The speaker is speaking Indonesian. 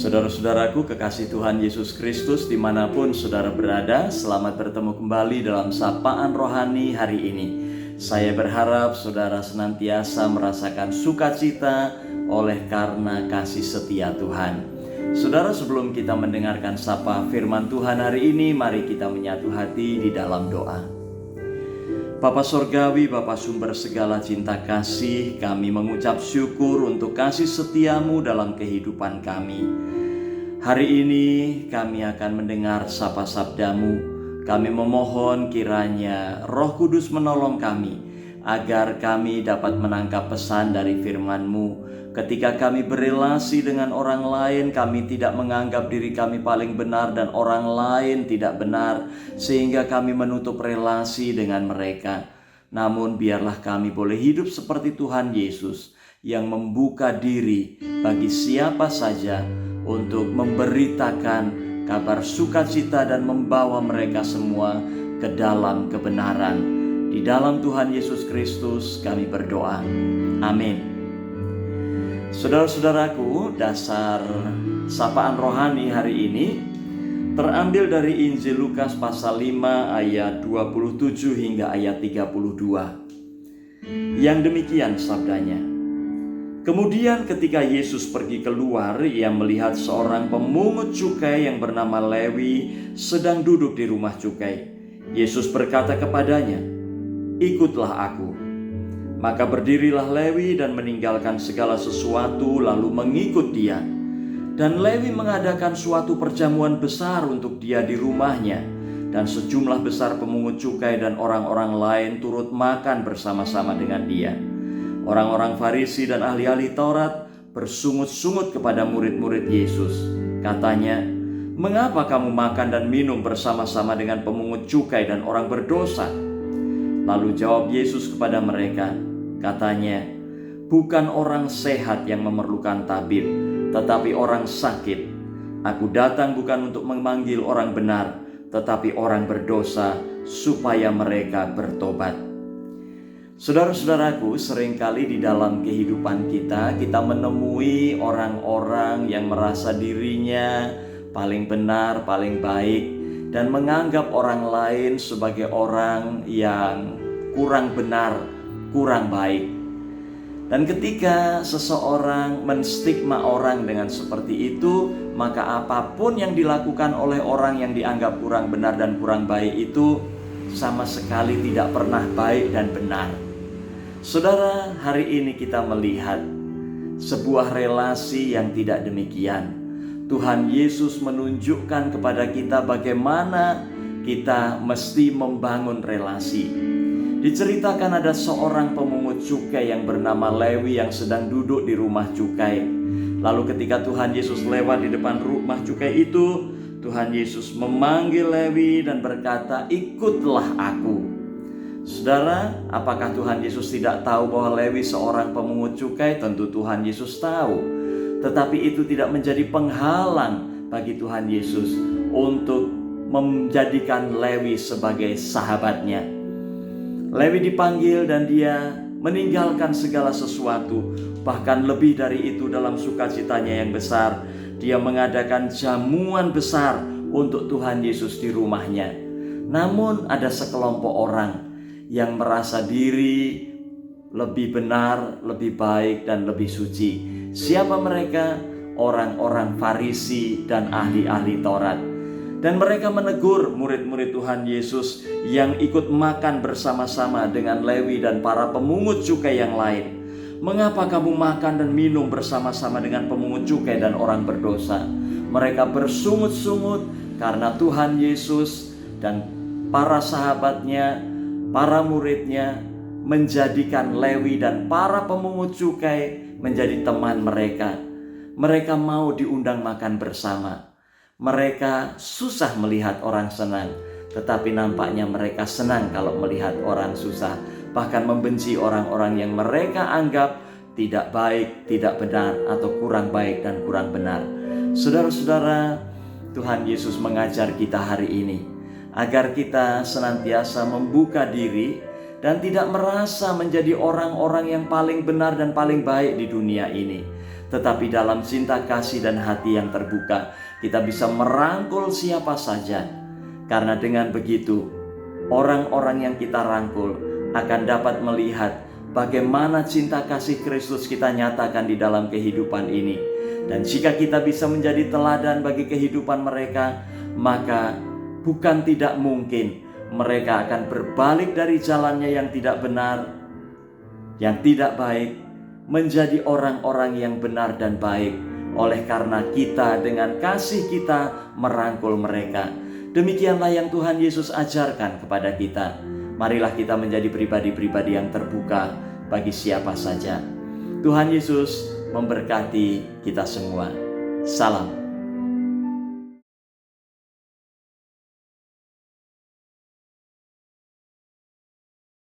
Saudara-saudaraku kekasih Tuhan Yesus Kristus dimanapun saudara berada, selamat bertemu kembali dalam Sapaan Rohani hari ini. Saya berharap saudara senantiasa merasakan sukacita oleh karena kasih setia Tuhan. Saudara, sebelum kita mendengarkan sapa firman Tuhan hari ini, mari kita menyatu hati di dalam doa. Bapa Sorgawi, Bapa sumber segala cinta kasih, kami mengucap syukur untuk kasih setiamu dalam kehidupan kami. Hari ini kami akan mendengar sapa sabdamu. Kami memohon kiranya Roh Kudus menolong kami, agar kami dapat menangkap pesan dari firman-Mu. Ketika kami berelasi dengan orang lain, kami tidak menganggap diri kami paling benar dan orang lain tidak benar, sehingga kami menutup relasi dengan mereka. Namun biarlah kami boleh hidup seperti Tuhan Yesus, yang membuka diri bagi siapa saja untuk memberitakan kabar sukacita dan membawa mereka semua ke dalam kebenaran. Di dalam Tuhan Yesus Kristus kami berdoa. Amin. Saudara-saudaraku, dasar sapaan rohani hari ini terambil dari Injil Lukas pasal 5 ayat 27 hingga ayat 32. Yang demikian sabdanya. Kemudian ketika Yesus pergi keluar, ia melihat seorang pemungut cukai yang bernama Lewi sedang duduk di rumah cukai. Yesus berkata kepadanya, "Ikutlah aku." Maka berdirilah Lewi dan meninggalkan segala sesuatu lalu mengikut dia. Dan Lewi mengadakan suatu perjamuan besar untuk dia di rumahnya. Dan sejumlah besar pemungut cukai dan orang-orang lain turut makan bersama-sama dengan dia. Orang-orang Farisi dan ahli-ahli Taurat bersungut-sungut kepada murid-murid Yesus. Katanya, "Mengapa kamu makan dan minum bersama-sama dengan pemungut cukai dan orang berdosa?" Lalu jawab Yesus kepada mereka, katanya, "Bukan orang sehat yang memerlukan tabib, tetapi orang sakit. Aku datang bukan untuk memanggil orang benar, tetapi orang berdosa, supaya mereka bertobat." Saudara-saudaraku, seringkali di dalam kehidupan kita menemui orang-orang yang merasa dirinya paling benar, paling baik, dan menganggap orang lain sebagai orang yang kurang benar, kurang baik. Dan ketika seseorang menstigma orang dengan seperti itu, maka apapun yang dilakukan oleh orang yang dianggap kurang benar dan kurang baik itu sama sekali tidak pernah baik dan benar. Saudara, hari ini kita melihat sebuah relasi yang tidak demikian. Tuhan Yesus menunjukkan kepada kita bagaimana kita mesti membangun relasi. Diceritakan ada seorang pemungut cukai yang bernama Lewi yang sedang duduk di rumah cukai. Lalu ketika Tuhan Yesus lewat di depan rumah cukai itu, Tuhan Yesus memanggil Lewi dan berkata, "Ikutlah aku." Saudara, apakah Tuhan Yesus tidak tahu bahwa Lewi seorang pemungut cukai? Tentu Tuhan Yesus tahu. Tetapi itu tidak menjadi penghalang bagi Tuhan Yesus untuk menjadikan Lewi sebagai sahabatnya. Lewi dipanggil dan dia meninggalkan segala sesuatu. Bahkan lebih dari itu, dalam sukacitanya yang besar, dia mengadakan jamuan besar untuk Tuhan Yesus di rumahnya. Namun ada sekelompok orang yang merasa diri lebih benar, lebih baik, dan lebih suci. Siapa mereka? Orang-orang Farisi dan ahli-ahli Taurat. Dan mereka menegur murid-murid Tuhan Yesus yang ikut makan bersama-sama dengan Lewi dan para pemungut cukai yang lain. "Mengapa kamu makan dan minum bersama-sama dengan pemungut cukai dan orang berdosa?" Mereka bersungut-sungut karena Tuhan Yesus dan para sahabatnya, para muridnya menjadikan Lewi dan para pemungut cukai menjadi teman mereka. Mereka mau diundang makan bersama. Mereka susah melihat orang senang, tetapi nampaknya mereka senang kalau melihat orang susah, bahkan membenci orang-orang yang mereka anggap tidak baik, tidak benar, atau kurang baik dan kurang benar. Saudara-saudara, Tuhan Yesus mengajar kita hari ini agar kita senantiasa membuka diri dan tidak merasa menjadi orang-orang yang paling benar dan paling baik di dunia ini. Tetapi dalam cinta kasih dan hati yang terbuka, kita bisa merangkul siapa saja. Karena dengan begitu, orang-orang yang kita rangkul akan dapat melihat bagaimana cinta kasih Kristus kita nyatakan di dalam kehidupan ini. Dan jika kita bisa menjadi teladan bagi kehidupan mereka, maka bukan tidak mungkin mereka akan berbalik dari jalannya yang tidak benar, yang tidak baik, menjadi orang-orang yang benar dan baik, oleh karena kita dengan kasih kita merangkul mereka. Demikianlah yang Tuhan Yesus ajarkan kepada kita. Marilah kita menjadi pribadi-pribadi yang terbuka bagi siapa saja. Tuhan Yesus memberkati kita semua. Salam.